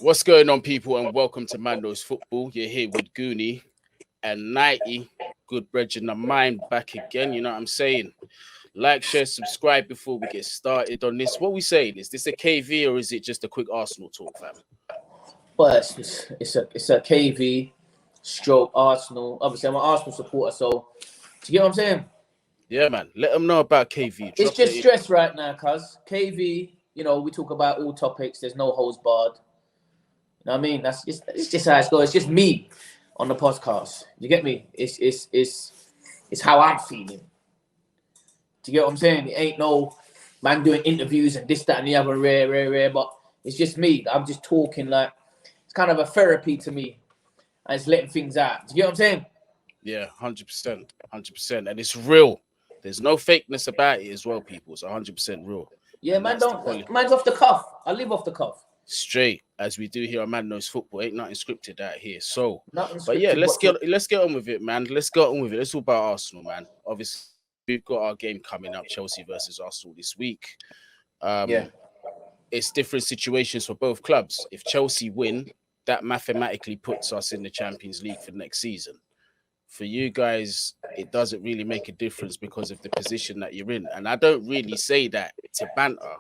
What's going on, people, and welcome to Mando's Football. You're here with Guni and Knighty. Good brethren of mine back again. You know what I'm saying? Like, share, subscribe before we get started on this. What we saying? Is this a KV or is it just a quick Arsenal talk, fam? Well, it's a KV stroke Arsenal. Obviously, I'm an Arsenal supporter, so do you get what I'm saying? Yeah, man. Let them know about KV. It's just stress right now, cuz KV. You know, we talk about all topics. There's no holds barred. You know what I mean? It's just how it's going. It's just me on the podcast. You get me? It's how I'm feeling. Do you get what I'm saying? It ain't no man doing interviews and this, that, and the other, rare. But it's just me. I'm just talking like it's kind of a therapy to me, and it's letting things out. Do you get what I'm saying? Yeah, 100%, 100%, and it's real. There's no fakeness about it as well, people. It's 100% real. Yeah, and man's off the cuff. I live off the cuff. Straight, as we do here on Man Knows Football. Ain't nothing scripted out here. So, Nothing but yeah, scripted, let's get on with it, man. Let's get on with it. Let's talk about Arsenal, man. Obviously, we've got our game coming up, Chelsea versus Arsenal this week. It's different situations for both clubs. If Chelsea win, that mathematically puts us in the Champions League for next season. For you guys, it doesn't really make a difference because of the position that you're in. And I don't really say that to banter.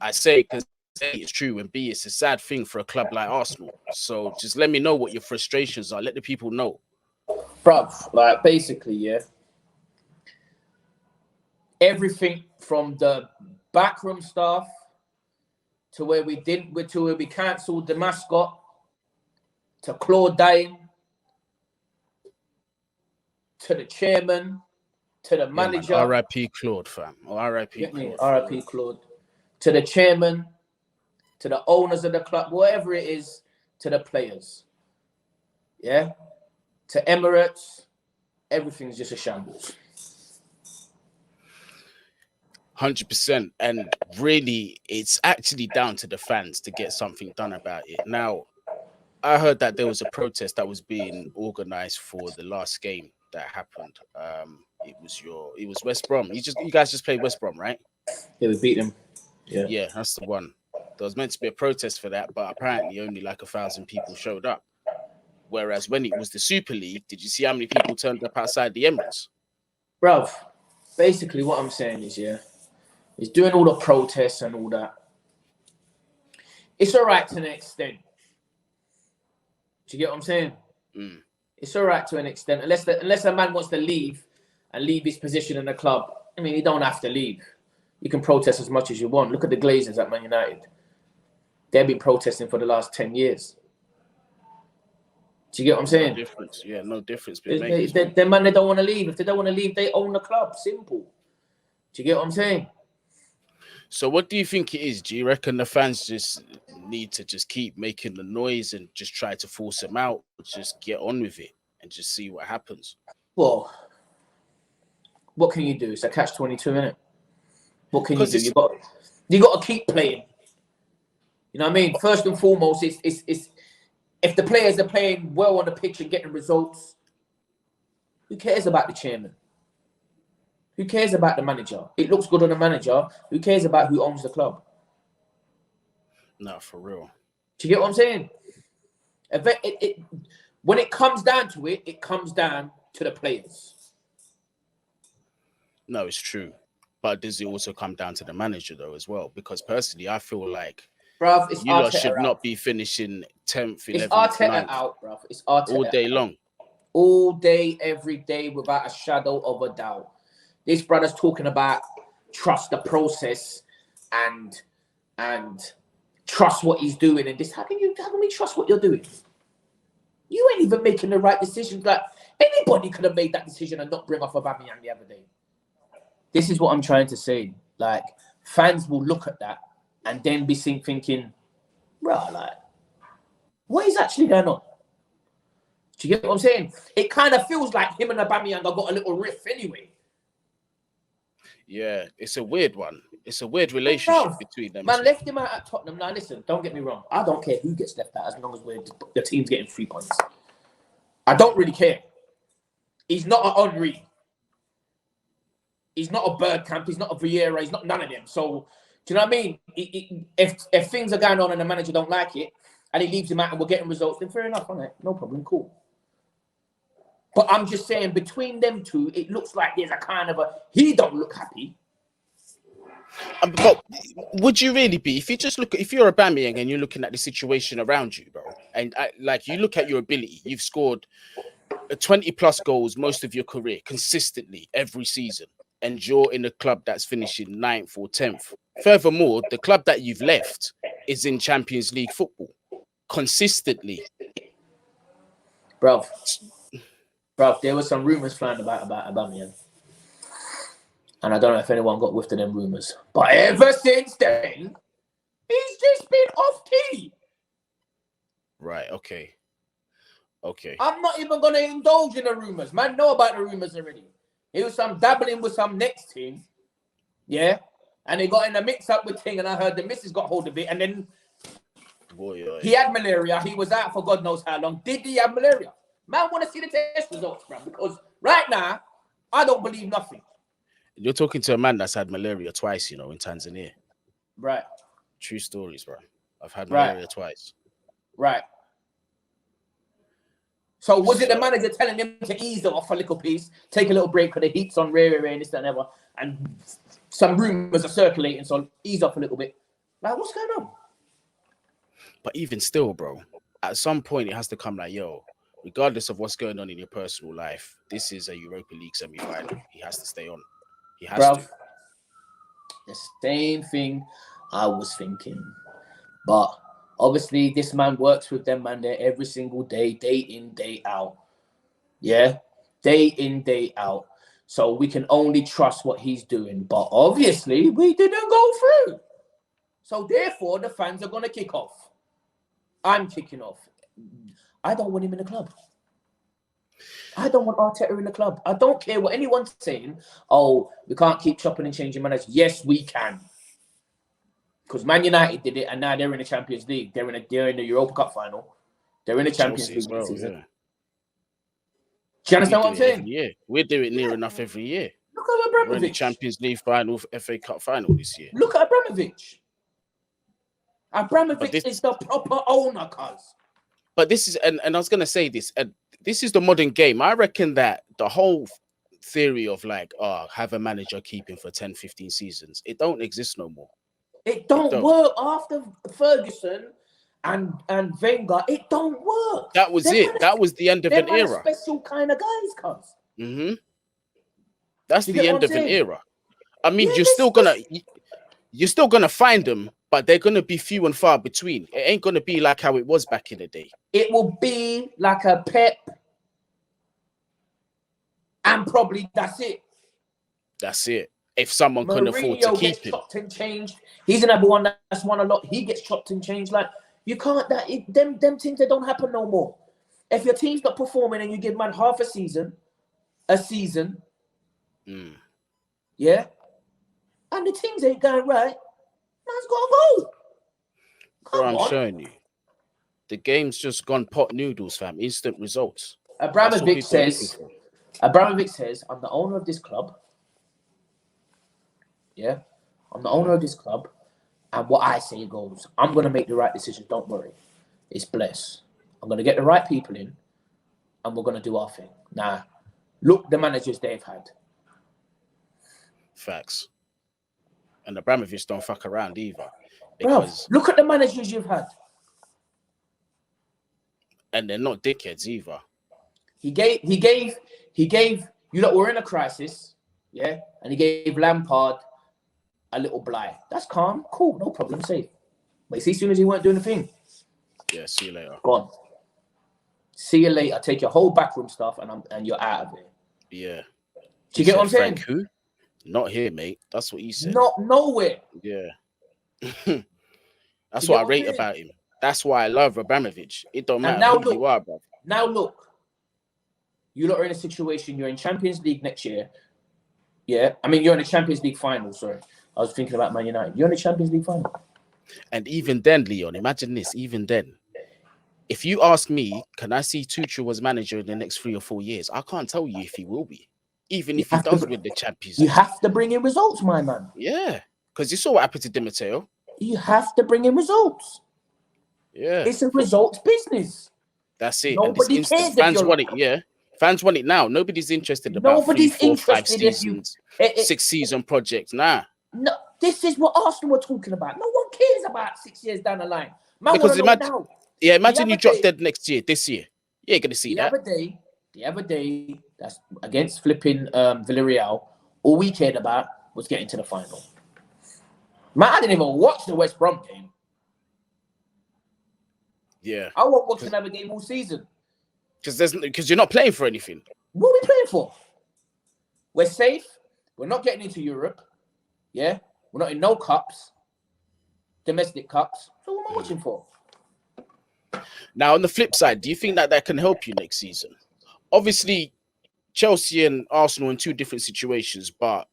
I say because A, it's true, and B, it's a sad thing for a club like Arsenal. So just let me know what your frustrations are. Let the people know. Bruv, like basically, yeah. Everything from the backroom staff to where we cancelled the mascot to Claude dying to the chairman to the manager. Yeah, R.I.P. Claude, fam. R.I.P. Claude. R.I.P. Claude. To the chairman, to the owners of the club, whatever it is, to the players. Yeah? To Emirates, everything's just a shambles. 100%. And really, it's actually down to the fans to get something done about it. Now, I heard that there was a protest that was being organized for the last game that happened. It was West Brom. You guys just played West Brom, right? Yeah, we beat them. Yeah, that's the one. There was meant to be a protest for that, but apparently only like 1,000 people showed up. Whereas when it was the Super League, did you see how many people turned up outside the Emirates? Bruv, basically what I'm saying is, is doing all the protests and all that. It's all right to an extent. Do you get what I'm saying? It's all right to an extent. Unless a man wants to leave and leave his position in the club. I mean, you don't have to leave. You can protest as much as you want. Look at the Glazers at Man United. They've been protesting for the last 10 years. Do you get what I'm saying? No difference. Yeah, no difference. The man, they don't want to leave. If they don't want to leave, they own the club. Simple. Do you get what I'm saying? So what do you think it is? Do you reckon the fans just need to just keep making the noise and just try to force them out? Just get on with it and just see what happens? Well, what can you do? It's a catch-22, innit? What can you do? You got to keep playing. You know what I mean? First and foremost, it's if the players are playing well on the pitch and getting results, who cares about the chairman? Who cares about the manager? It looks good on the manager. Who cares about who owns the club? No, for real. Do you get what I'm saying? When it comes down to it, it comes down to the players. No, it's true. But does it also come down to the manager, though, as well? Because personally, I feel like bruv, it's you lot should not be finishing 10th, 11th, It's Arteta 9th, out, bruv. It's Arteta all day long. All day, every day, without a shadow of a doubt. This brother's talking about trust the process and trust what he's doing and this. How can we trust what you're doing? You ain't even making the right decisions. Like anybody could have made that decision and not bring off Aubameyang the other day. This is what I'm trying to say. Like fans will look at that and then be thinking, bro, like, what is actually going on? Do you get what I'm saying? It kind of feels like him and Aubameyang have got a little riff anyway. Yeah, it's a weird one. It's a weird relationship between them. Man left him out at Tottenham. Now, listen, don't get me wrong. I don't care who gets left out as long as the team's getting 3 points. I don't really care. He's not an Henry. He's not a Bergkamp. He's not a Vieira. He's not none of them. So, do you know what I mean? If things are going on and the manager don't like it, and he leaves him out and we're getting results, then fair enough, isn't it? No problem, cool. But I'm just saying, between them two, it looks like there's a kind of a... He don't look happy. But would you really be? If you just look... If you're Aubameyang and you're looking at the situation around you, bro, and like you look at your ability, you've scored 20-plus goals most of your career, consistently, every season. And you're in a club that's finishing 9th or 10th. Furthermore, the club that you've left is in Champions League football. Consistently. Bro, there were some rumours flying about Aubameyang. And I don't know if anyone got whiffed of them rumours. But ever since then, he's just been off key. Right, okay. I'm not even going to indulge in the rumours. Man, know about the rumours already. He was some dabbling with some next team. Yeah? And he got in a mix-up with Ting, and I heard the missus got hold of it, and then he had malaria. He was out for God knows how long. Did he have malaria? Man, I want to see the test results, bro, because right now, I don't believe nothing. You're talking to a man that's had malaria twice, you know, in Tanzania. Right. True stories, bro. I've had malaria twice. Right. So was it the manager telling him to ease off a little piece, take a little break because the heat's on, and this, that, and ever, and some rumours are circulating, so ease off a little bit. Like, what's going on? But even still, bro, at some point it has to come like, yo, regardless of what's going on in your personal life, this is a Europa League semi-final. He has to stay on. He has to. The same thing I was thinking. But obviously, this man works with them, man, there every single day, day in, day out. Yeah? Day in, day out. So we can only trust what he's doing. But obviously, we didn't go through. So therefore, the fans are going to kick off. I'm kicking off. I don't want him in the club. I don't want Arteta in the club. I don't care what anyone's saying. Oh, we can't keep chopping and changing managers. Yes, we can. Because Man United did it, and now they're in the Champions League. They're in the Europa Cup final. They're in the Champions League this season. Yeah. Do you understand what I'm saying? Yeah, we do it near enough every year. Look at Abramovich. We're in the Champions League final, FA Cup final this year. Look at Abramovich. Abramovich is the proper owner, cuz. But this is, and I was going to say this, this is the modern game. I reckon that the whole theory of like, have a manager keeping for 10, 15 seasons, it don't exist no more. It don't work after Ferguson and Wenger. It don't work. That was it. That was the end of an era. Special kind of guys, cuz. Mm-hmm. That's the end of an era. I mean, you're still gonna find them, but they're gonna be few and far between. It ain't gonna be like how it was back in the day. It will be like a Pep, and probably that's it. That's it. If someone can afford to keep him. Chopped and changed. He's another one that's won a lot. He gets chopped and changed. Like, you can't. Them things that don't happen no more. If your team's not performing and you give man half a season, yeah, and the teams ain't going right, man's gotta go. Bro, I'm showing you. The game's just gone pot noodles, fam. Instant results. Abramovich says, I'm the owner of this club. Yeah, I'm the owner of this club, and what I say goes. I'm gonna make the right decision. Don't worry, it's blessed. I'm gonna get the right people in, and we're gonna do our thing. Now, look, the managers they've had. Facts. And Abramovich don't fuck around either. Bro, look at the managers you've had. And they're not dickheads either. He gave. You lot were in a crisis, yeah, and he gave Lampard a little blight. That's calm, cool, no problem, safe. But you see, as soon as he weren't doing the thing, yeah, see you later. Gone. See you later. Take your whole backroom stuff, and you're out of it. Yeah. Do you get what I'm saying? Who? Not here, mate. That's what he said. Not nowhere. Yeah. That's what I rate about him. That's why I love Abramovich. It don't matter who you are, bro. Now look. You lot are in a situation, you're in Champions League next year. Yeah. I mean, you're in the Champions League final, sorry. I was thinking about Man United. You're in the Champions League final. And even then, Leon, imagine this, even then. If you ask me, can I see Tuchel as manager in the next 3 or 4 years? I can't tell you if he will be. Even if he does win the Champions League. You have to bring in results, my man. Yeah. Because you saw what happened to Di Matteo. You have to bring in results. Yeah. It's a results business. That's it. And it's Nobody instant. cares if Fans you're want it. Yeah. Fans want it now. Nobody's interested about 3, nobody's 4, 5 interested if you. seasons, 6-season projects. Nah. No, this is what Arsenal were talking about. No one cares about 6 years down the line. Man, want Because to know imagine, now. imagine you drop dead next year, this year. You ain't gonna see that. The other day, that's against flipping Villarreal. All we cared about was getting to the final. Man, I didn't even watch the West Brom game. Yeah. I won't watch another game all season. Because you're not playing for anything. What are we playing for? We're safe. We're not getting into Europe. Yeah, we're not in no cups, domestic cups. So what am I watching for? Now, on the flip side, do you think that can help you next season? Obviously, Chelsea and Arsenal in two different situations, but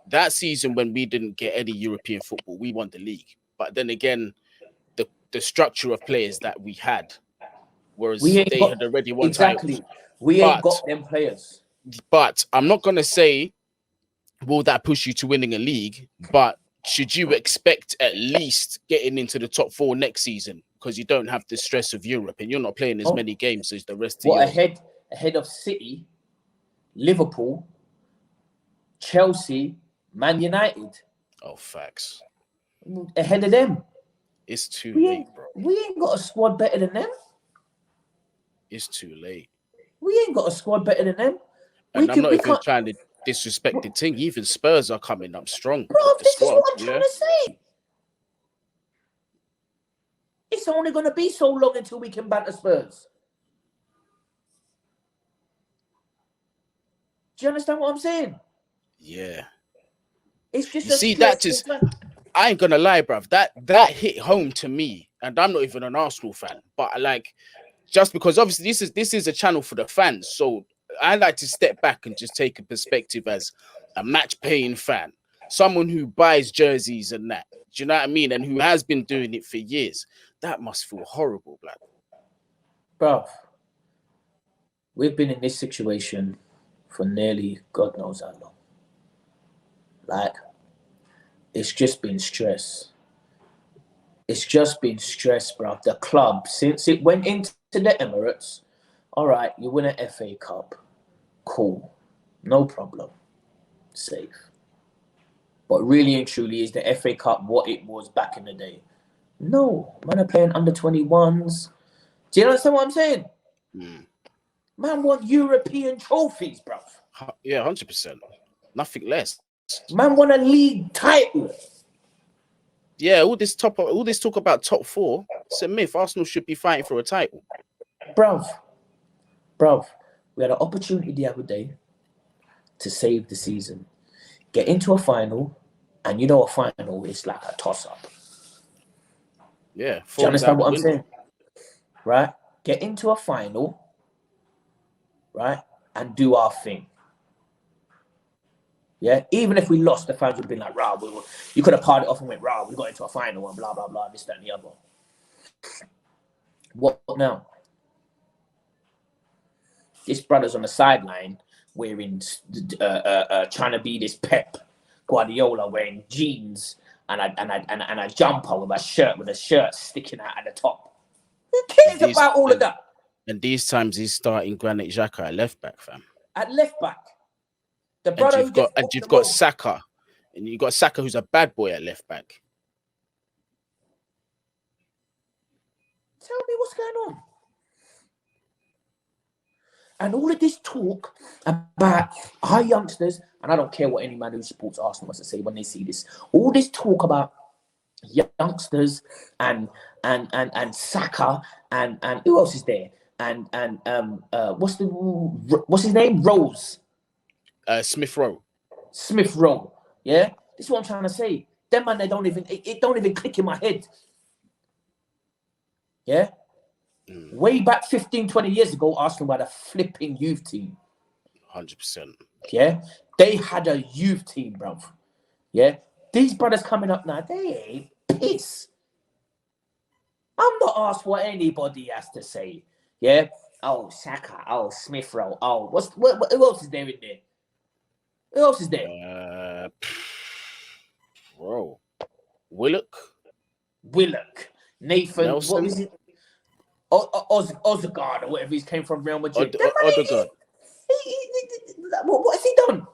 that season when we didn't get any European football, we won the league. But then again, the structure of players that we had, whereas they had already won titles. We ain't got them players. But I'm not going to say, will that push you to winning a league? But should you expect at least getting into the top 4 next season? Because you don't have the stress of Europe and you're not playing as many games as the rest of ahead of City, Liverpool, Chelsea, Man United. Oh, facts. Ahead of them. It's too late, bro. We ain't got a squad better than them. It's too late. We ain't got a squad better than them. And I'm not even trying to disrespect the team. Even Spurs are coming up strong. Bro, this is what I'm trying to say. It's only going to be so long until we can banter Spurs. Do you understand what I'm saying? Yeah. It's just I ain't gonna lie, bruv. That hit home to me, and I'm not even an Arsenal fan, but just because obviously this is a channel for the fans, so I like to step back and just take a perspective as a match-paying fan, someone who buys jerseys and that. Do you know what I mean? And who has been doing it for years. That must feel horrible, blood. Bruv, we've been in this situation for nearly God knows how long. Like, it's just been stress. It's just been stress, bruv. The club, since it went into the Emirates, all right, you win an FA Cup. Cool. No problem. Safe. But really and truly, is the FA Cup what it was back in the day? No. Man are playing under 21s. Do you understand what I'm saying? Man want European trophies, bruv. Yeah, 100%. Nothing less. Man want a league title. Yeah, all this talk about top 4, it's a myth. Arsenal should be fighting for a title. Bruv, we had an opportunity the other day to save the season. Get into a final, and you know a final is like a toss-up. Yeah. Do you understand what I'm saying? Right? Get into a final, right? And do our thing. Yeah? Even if we lost, the fans would have been like, rah, you could have parted it off and went, rah, we got into a final and blah, blah, blah, this, that, and the other. What now? This brother's on the sideline wearing, trying to be this Pep Guardiola, wearing jeans and a jumper with a shirt sticking out at the top. Who cares about all of that? And these times he's starting Granit Xhaka at left back, fam. At left back, the brother you've got Saka, and you've got Saka who's a bad boy at left back. Tell me what's going on. And all of this talk about our youngsters, and I don't care what any man who supports Arsenal wants to say when they see this. All this talk about youngsters and Saka and who else is there? And what's his name? Rose. Smith Rowe. Smith Rowe. Yeah, this is what I'm trying to say. Them man, it don't even click in my head. Yeah. Way back 15, 20 years ago, Arsenal had a flipping youth team. 100%. Yeah? They had a youth team, bruv. Yeah? These brothers coming up now, they ain't piss. I'm not asked what anybody has to say. Yeah? Oh, Saka. Oh, Smith Rowe. Oh, who else is there in there? Who else is there? Bro. Willock. Nathan. Nelson. What is it? Ozegard or whatever he came from Real Madrid. Odegaard. What has he done?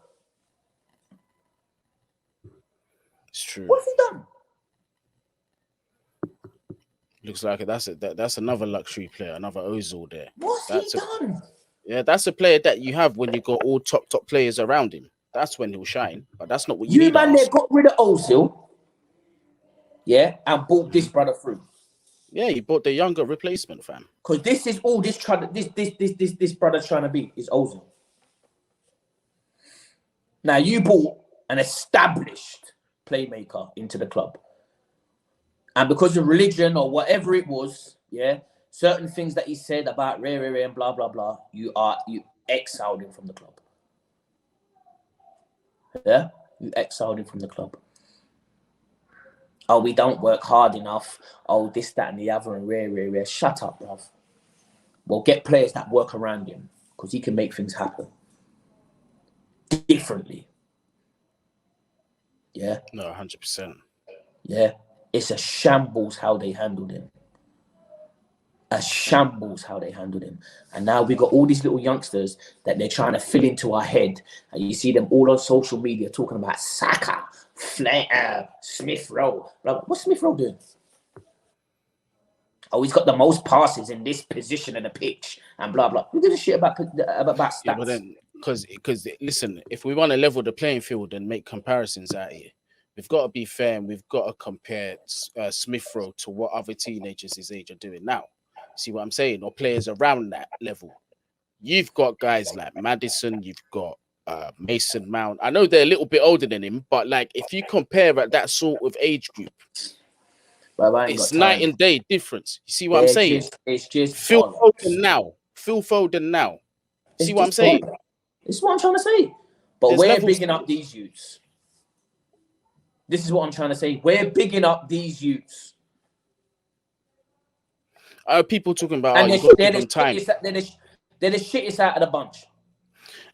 It's true. What has he done? Looks like it. That's another luxury player, another Ozil there. What's he done? Yeah, that's a player that you have when you got all top players around him. That's when he'll shine. But that's not what you need. Man, they got rid of Ozil, yeah, and brought this brother through. Yeah, he bought the younger replacement, fam. Because this is all this brother's trying to be is Ozil. Now you brought an established playmaker into the club. And because of religion or whatever it was, yeah, certain things that he said about rare and blah blah blah, you exiled him from the club. Yeah, you exiled him from the club. Oh, we don't work hard enough. Oh, this, that, and the other, and rare. Shut up, bruv. Well, get players that work around him because he can make things happen differently. Yeah. No, 100%. Yeah. It's a shambles how they handled him. A shambles how they handled him. And now we got all these little youngsters that they're trying to fill into our head. And you see them all on social media talking about Saka, Smith Rowe. What's Smith Rowe doing? Oh, he's got the most passes in this position of the pitch and blah, blah. Who gives a shit about stats? Yeah, but then, because listen, if we want to level the playing field and make comparisons out here, we've got to be fair and we've got to compare Smith Rowe to what other teenagers his age are doing now. See what I'm saying? Or players around that level. You've got guys like Maddison, you've got Mason Mount. I know they're a little bit older than him, but like if you compare at that sort of age group, it's night and day difference. You see what I'm saying? It's just Phil Foden now. See what I'm saying? This is what I'm trying to say. But we're bigging up these youths. This is what I'm trying to say. We're bigging up these youths. People talking about you got to give them time. They're the shittest out of the bunch.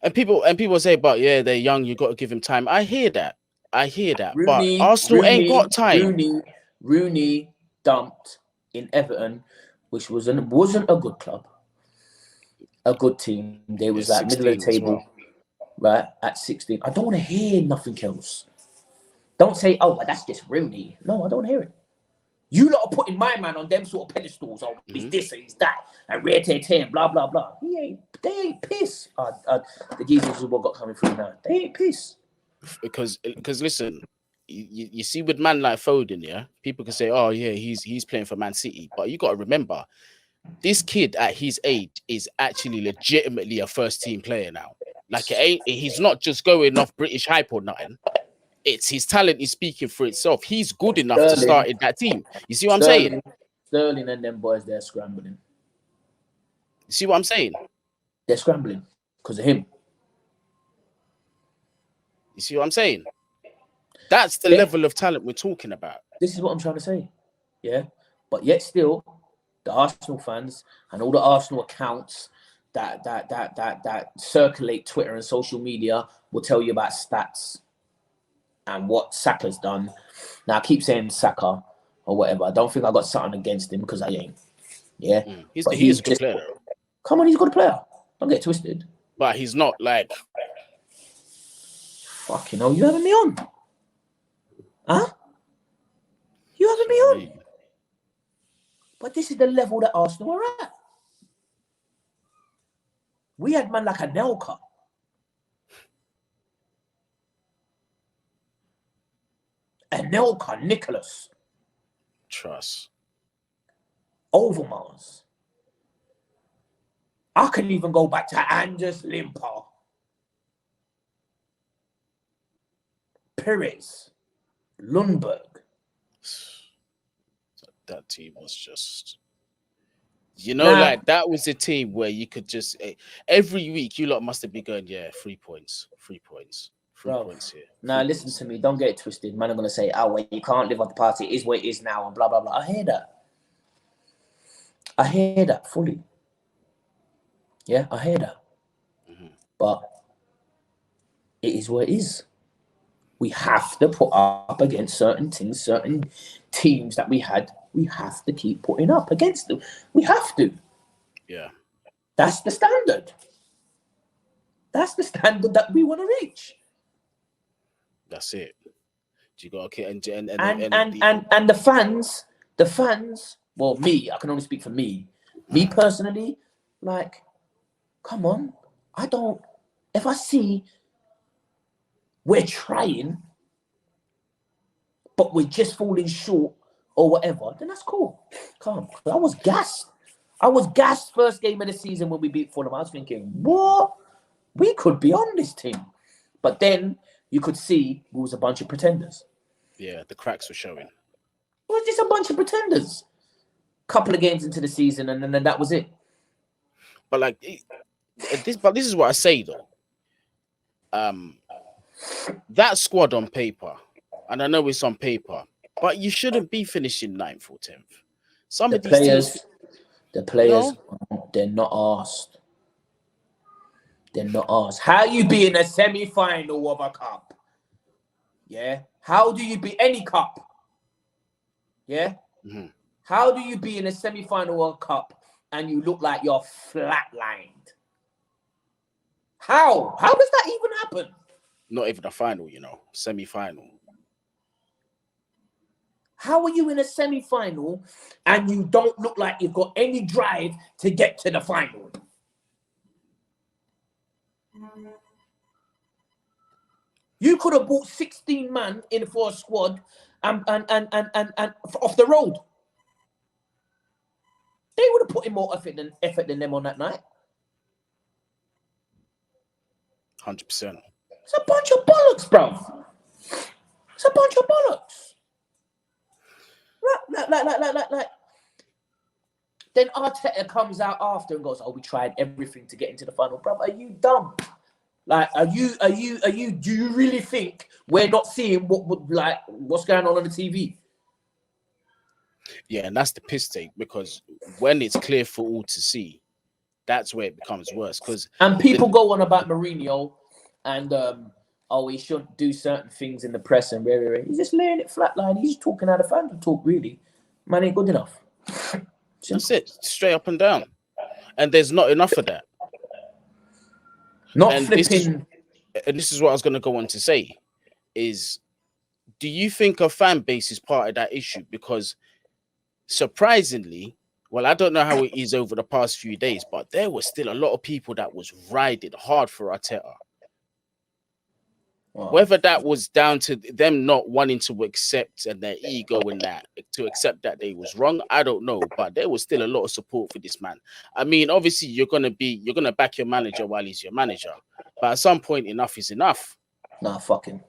And people say, but yeah, they're young. You got to give them time. I hear that. Rooney, but Arsenal ain't got time. Rooney dumped in Everton, which wasn't a good club, a good team. They was like middle of the table, right at 16. I don't want to hear nothing else. Don't say, oh, but that's just Rooney. No, I don't hear it. You lot are putting my man on them sort of pedestals. Oh, he's this and he's that. And and blah, blah, blah. They ain't piss. The geezers is what got coming through now. They ain't piss. Because listen, you see with man like Foden, yeah, people can say, oh, yeah, he's playing for Man City. But you got to remember, this kid at his age is actually legitimately a first-team player now. Like, he's not just going off British hype or nothing. It's his talent is speaking for itself. He's good enough to start in that team. You see what I'm saying? Sterling and them boys, they're scrambling. You see what I'm saying? They're scrambling because of him. You see what I'm saying? That's the level of talent we're talking about. This is what I'm trying to say. Yeah. But yet still, the Arsenal fans and all the Arsenal accounts that circulate Twitter and social media will tell you about stats and what Saka's done. Now I keep saying Saka or whatever. I don't think I got something against him because I ain't. Yeah. He's a good player. Come on, he's a good player. Don't get twisted. But he's not like fucking hell, you having me on? Huh? You having me on? But this is the level that Arsenal are at. We had man like a Nelka. Anelka, Nicholas. Trust. Overmars. I can even go back to Anders Limpa. Perez. Lundberg. That team was just... like that was a team where you could just... every week, you lot must have been going, 3 points. 3 points. 3 points here. Now, listen to me. Don't get it twisted. Man, I'm going to say, oh, well, you can't live off the party. It is what it is now and blah, blah, blah. I hear that fully. Yeah, I hear that. Mm-hmm. But it is what it is. We have to put up against certain things, certain teams that we had we have to keep putting up against them. We have to. Yeah. That's the standard. That's the standard that we want to reach. That's it. You got okay, and the fans. Well, me, I can only speak for me. Me personally, like, come on. If I see we're trying, but we're just falling short or whatever, then that's cool. Calm. I was gassed. First game of the season when we beat Fulham. I was thinking, what? We could be on this team. But then you could see we was a bunch of pretenders. Yeah, the cracks were showing. It was just a bunch of pretenders. Couple of games into the season, and then that was it. But like this is what I say though. That squad on paper, and I know it's on paper, but you shouldn't be finishing 9th or 10th. Some of these teams, the players, they're not asked. They're not asked. How you be in a semi-final of a cup? Yeah. How do you be any cup? Yeah. Mm-hmm. How do you be in a semi-final of a cup and you look like you're flatlined? How? How does that even happen? Not even a final, semi-final. How are you in a semi-final and you don't look like you've got any drive to get to the final? You could have brought 16 man in for a squad and off the road. They would have put in more effort than them on that night. 100%. It's a bunch of bollocks, bro. It's a bunch of bollocks. Like. Then Arteta comes out after and goes, "Oh, we tried everything to get into the final, bro. Are you dumb? Like, do you really think we're not seeing what's going on the TV?" Yeah, and that's the piss take, because when it's clear for all to see, that's where it becomes worse. And people go on about Mourinho and he shouldn't do certain things in the press and rare. He's just laying it flatline. He's just talking out of fan to talk, really. Man ain't good enough. That's it, straight up and down. And there's not enough of that. This is what I was going to go on to say is, do you think a fan base is part of that issue? Because surprisingly, well, I don't know how it is over the past few days, but there was still a lot of people that was riding hard for Arteta. Wow. Whether that was down to them not wanting to accept and their ego and that to accept that they was wrong, I don't know. But there was still a lot of support for this man. I mean, obviously you're gonna back your manager while he's your manager, but at some point, enough is enough. Nah, fucking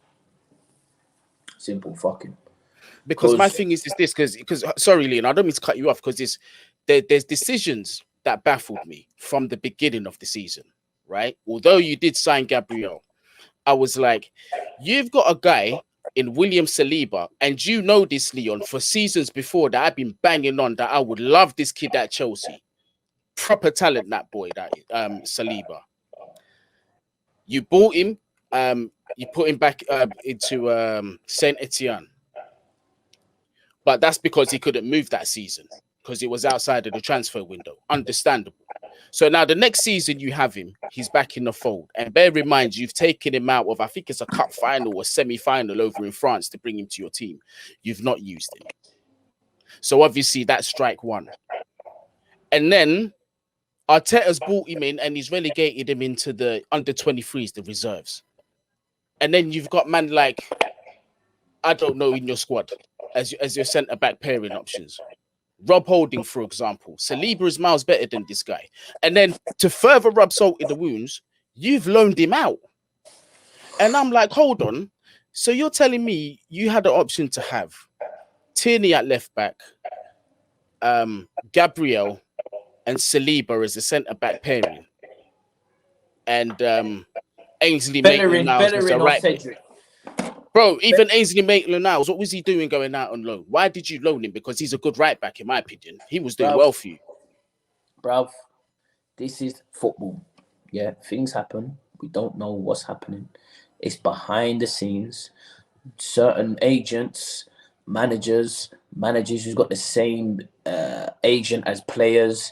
simple, fucking. Because my thing is this, because sorry, Leon, I don't mean to cut you off, because there's decisions that baffled me from the beginning of the season, right? Although you did sign Gabriel, I was like, you've got a guy in William Saliba, and you know this, Leon, for seasons before that I've been banging on that I would love this kid at Chelsea. Proper talent, that boy, that Saliba. You bought him, you put him back into Saint Etienne. But that's because he couldn't move that season, because it was outside of the transfer window. Understandable. So now the next season you have him, he's back in the fold. And bear in mind, you've taken him out of, I think it's a cup final or semi-final over in France to bring him to your team. You've not used him. So obviously that's strike one. And then Arteta's brought him in and he's relegated him into the under-23s, the reserves. And then you've got man like, I don't know, in your squad as your centre-back pairing options. Rob Holding, for example. Saliba is miles better than this guy. And then to further rub salt in the wounds, you've loaned him out. And I'm like, hold on. So you're telling me you had the option to have Tierney at left back, Gabriel and Saliba as a centre-back pairing, and Ainsley Maitland-Niles as a right back. Bro, even Ainsley Maitland-Niles, what was he doing going out on loan? Why did you loan him? Because he's a good right back, in my opinion. He was doing well for you. Bruv, this is football. Yeah, things happen. We don't know what's happening. It's behind the scenes. Certain agents, managers, managers who's got the same agent as players,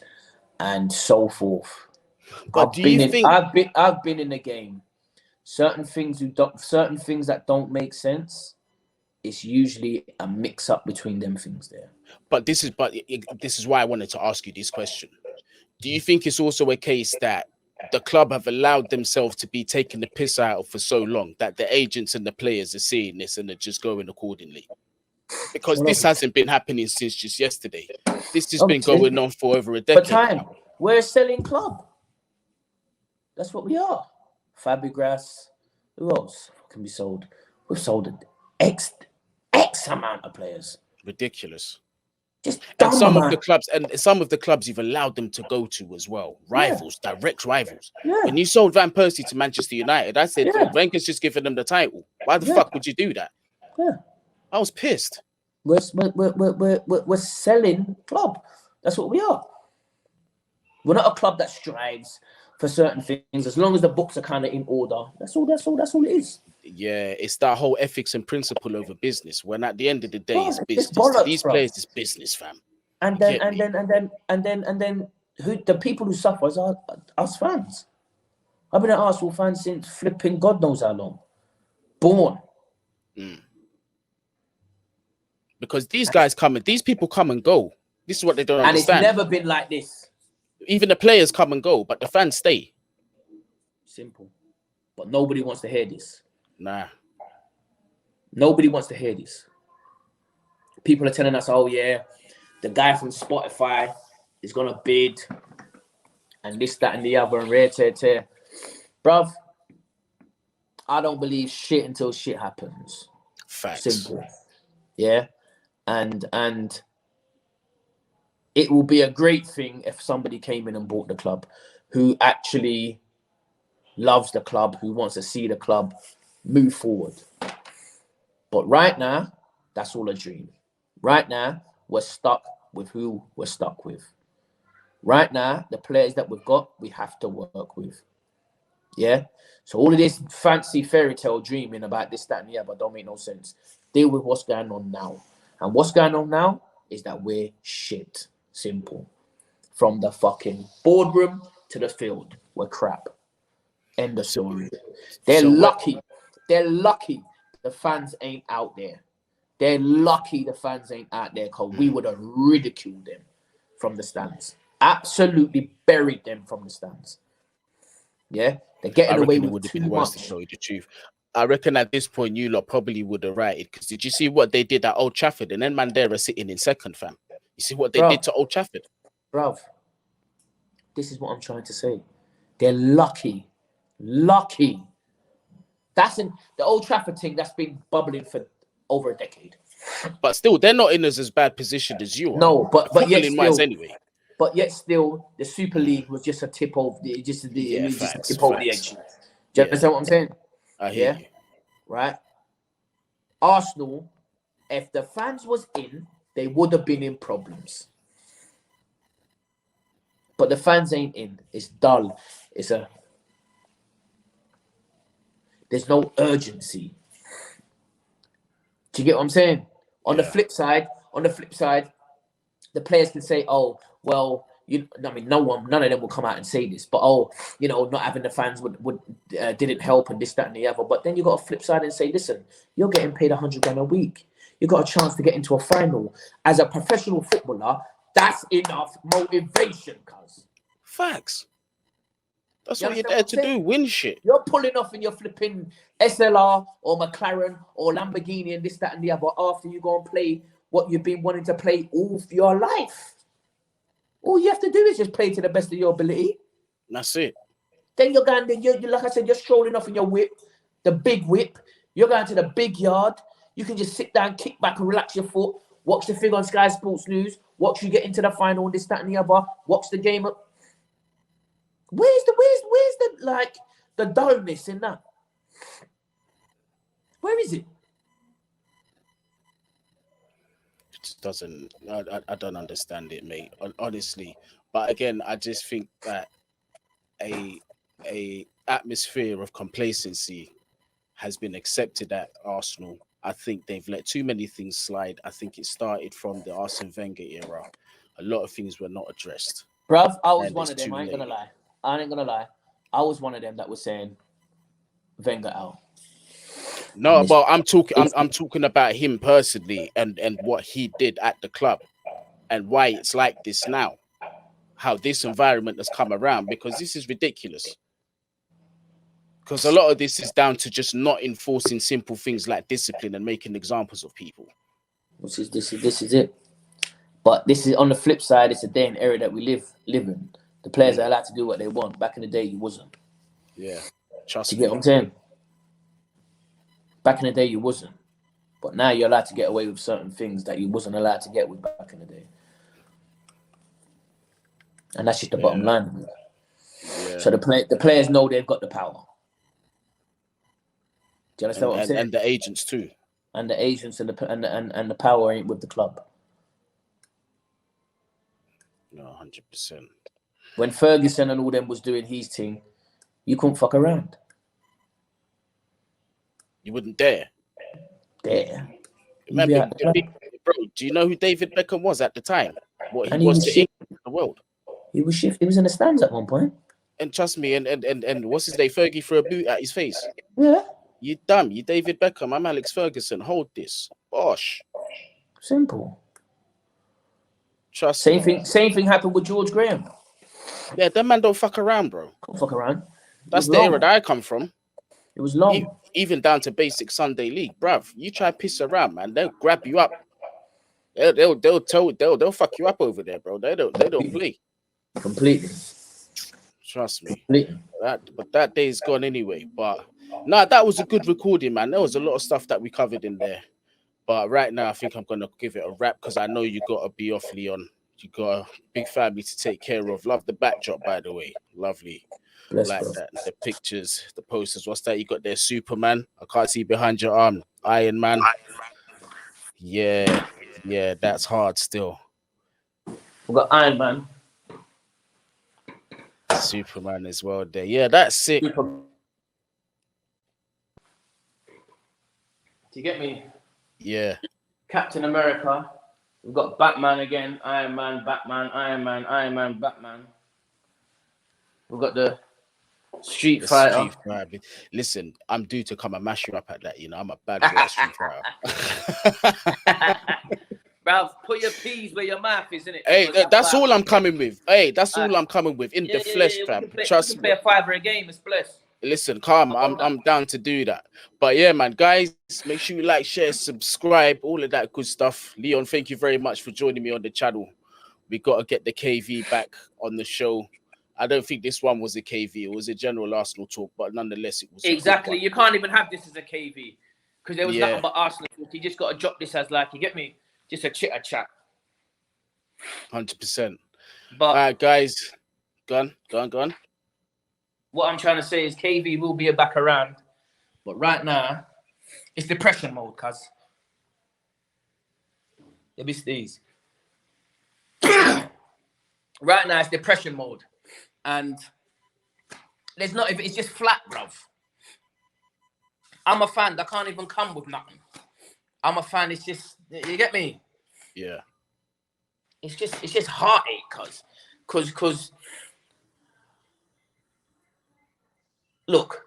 and so forth. But do you think I've been in the game. Certain things that don't make sense. It's usually a mix up between them things there. But this is why I wanted to ask you this question. Do you think it's also a case that the club have allowed themselves to be taking the piss out of for so long that the agents and the players are seeing this and are just going accordingly? Because this hasn't been happening since just yesterday. This has been going on for over a decade. For time, now. We're a selling club. That's what we are. Fabregas. Who else can be sold? We've sold X amount of players. Ridiculous. And some of the clubs you've allowed them to go to as well. Rivals, direct rivals. Yeah. When you sold Van Persie to Manchester United, I said, Wenger's just giving them the title. Why the fuck would you do that? Yeah. I was pissed. We're selling club. That's what we are. We're not a club that strives for certain things. As long as the books are kind of in order, that's all it is. Yeah, it's that whole ethics and principle over business. When at the end of the day, it's business. Bollocks, these players, it's business, fam. And then who the people who suffer are us fans. I've been an Arsenal fan since flipping God knows how long. Born. Because these people come and go. This is what they don't understand. And it's never been like this. Even the players come and go, but the fans stay. Simple. But nobody wants to hear this. Nah. Nobody wants to hear this. People are telling us, oh yeah, the guy from Spotify is going to bid and this, that, and the other, and rare tear. Bruv, I don't believe shit until shit happens. Facts. Simple. Yeah? And it will be a great thing if somebody came in and bought the club who actually loves the club, who wants to see the club move forward. But right now, that's all a dream. Right now, we're stuck with who we're stuck with. Right now, the players that we've got, we have to work with. Yeah? So all of this fancy fairy tale dreaming about this, that, and the other don't make no sense. Deal with what's going on now. And what's going on now is that we're shit. Simple. From the fucking boardroom to the field, we're crap. End of story. They're lucky the fans ain't out there. They're lucky the fans ain't out there because we would have ridiculed them from the stands. Absolutely buried them from the stands. Yeah? They're getting away with too much. To tell you the truth. I reckon at this point, you lot probably would have righted. Because did you see what they did at Old Trafford? And then Mandela sitting in second, fam. You see what they did to Old Trafford? Bruv, this is what I'm trying to say. They're lucky. Lucky. That's in the Old Trafford thing that's been bubbling for over a decade. But still, they're not in as bad position as you are. No, but yet still, anyway. But yet still, the Super League was just a tip over the edge. Do you understand what I'm saying? I hear you. Right? Arsenal, if the fans was in, they would have been in problems. But the fans ain't in. It's dull. There's no urgency. Do you get what I'm saying? On the flip side, the players can say, "Oh, well, none of them will come out and say this, but not having the fans didn't help and this, that, and the other." But then you got a flip side and say, "Listen, you're getting paid $100 a week. You got a chance to get into a final as a professional footballer. That's enough motivation, cuz." Facts. That's what you're there to do, win shit. You're pulling off in your flipping SLR or McLaren or Lamborghini and this, that, and the other after you go and play what you've been wanting to play all your life. All you have to do is just play to the best of your ability. That's it. Then you're going, like I said, you're strolling off in your whip, the big whip. You're going to the big yard. You can just sit down, kick back and relax your foot, watch the thing on Sky Sports News, watch you get into the final and this, that, and the other, watch the game up. Where's the dullness in that? Where is it? It doesn't. I don't understand it, mate. Honestly, but again, I just think that a atmosphere of complacency has been accepted at Arsenal I think they've let too many things slide. I think it started from the Arsene Wenger era. A lot of things were not addressed. Bruv, I was And one it's of them. too I ain't late. gonna lie. I was one of them that was saying Wenger out. No, but I'm talking about him personally and what he did at the club and why it's like this now. How this environment has come around, because this is ridiculous. Because a lot of this is down to just not enforcing simple things like discipline and making examples of people. This is it. But this is on the flip side. It's a day and era that we live in. The players are allowed to do what they want. Back in the day, you wasn't. Yeah, Do trust you me. get what I'm saying? Back in the day, you wasn't. But now you're allowed to get away with certain things that you wasn't allowed to get with back in the day. And that's just the bottom line. Yeah. So the players know they've got the power. Do you understand what I'm saying? And the agents too. And the agents and the power ain't with the club. No, 100%. When Ferguson and all them was doing his thing, you couldn't fuck around. You wouldn't dare. There. Remember, bro, do you know who David Beckham was at the time? What he was to England, the world. He was shifted. He was in the stands at one point. And trust me, and what's his name? Fergie threw a boot at his face. Yeah. You dumb. You David Beckham. I'm Alex Ferguson. Hold this. Bosh. Simple. Trust me. me. Same thing happened with George Graham. Yeah, that man don't fuck around, bro. Don't fuck around. That's the era that I come from. It was long. Even down to basic Sunday league, bruv. You try piss around, man. They'll grab you up. They'll fuck you up over there, bro. They don't play. Completely. Trust me. Completely. But that day's gone anyway. But nah, that was a good recording, man. There was a lot of stuff that we covered in there. But right now, I think I'm gonna give it a wrap because I know you gotta be off, Leon. You got a big family to take care of. Love the backdrop, by the way. Lovely. Bless, like bro. that. The pictures, the posters. What's that? You got there, Superman. I can't see behind your arm. Iron Man. Yeah, that's hard still. We got Iron Man. Superman as well there. Yeah, that's sick. Do you get me? Yeah. Captain America. We've got Batman again. Iron Man, Batman, Iron Man, Batman. We've got the Street Fighter. Listen, I'm due to come and mash you up at that. You know, I'm a bad boy at Street Fighter. Ralph, put your P's where your mouth is, innit? Hey, that's all I'm coming with. Hey, that's all I'm coming with in the flesh, fam. Trust me. Play a $5 a game. It's blessed. Listen, calm. I'm down to do that. But yeah, man, guys, make sure you like, share, subscribe, all of that good stuff. Leon, thank you very much for joining me on the channel. We got to get the KV back on the show. I don't think this one was a KV. It was a general Arsenal talk, but nonetheless, it was exactly. You can't even have this as a KV because there was nothing but Arsenal talk. You just got to drop this as like, you get me? Just a chitter chat. 100%. But all right, guys, go on. What I'm trying to say is KV will be back around, but right now it's depression mode, cuz. Let me sneeze. Right now it's depression mode, and there's not. It's just flat, bruv. I'm a fan. I can't even come with nothing. I'm a fan. It's just, you get me? Yeah. It's just heartache, cause. Look,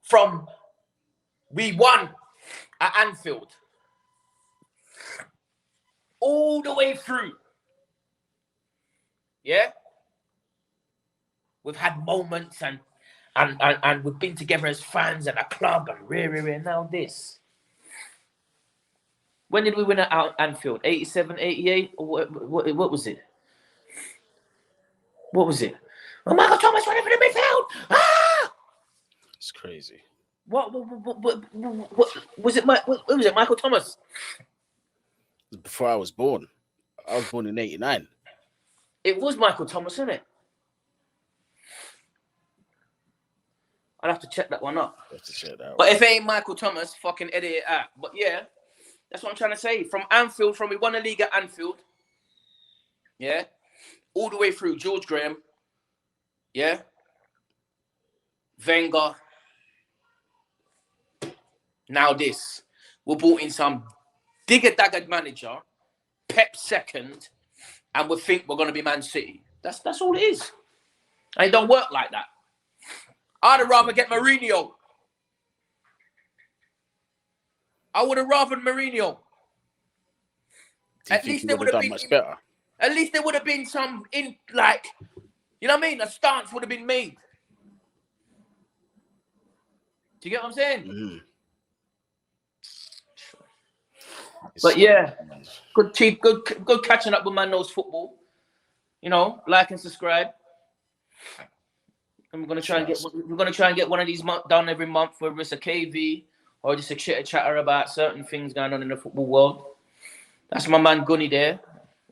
from we won at Anfield all the way through. Yeah, we've had moments and we've been together as fans and a club and now this. When did we win at Anfield? 87, 88? Or what was it? What was it? Oh, Michael Thomas running for the midfield! Ah! It's crazy. What was it? What was it? Michael Thomas? Before I was born. I was born in 89. It was Michael Thomas, isn't it? I'll have to check that one up. But if it ain't Michael Thomas, fucking edit it out. But yeah, that's what I'm trying to say. From Anfield, we won a league at Anfield. Yeah. All the way through George Graham. Yeah. Wenger. Now this. We brought in some digger-daggered manager, Pep second, and we think we're going to be Man City. That's all it is. And it don't work like that. I'd have rather get Mourinho. I would have rather Mourinho. At least they would have done much better. At least there would have been some you know what I mean? A stance would have been made. Do you get what I'm saying? Mm-hmm. But yeah, good chief, good catching up with Man Knows Football. You know, like and subscribe. And we're gonna try and get one of these done every month, whether it's a KV or just a chitter chatter about certain things going on in the football world. That's my man Guni there.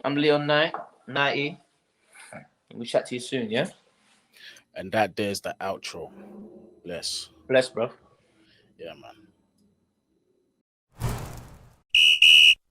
I'm Leon Knighty. We'll chat to you soon, yeah? And that there's the outro. Bless. Bless, bro. Yeah, man.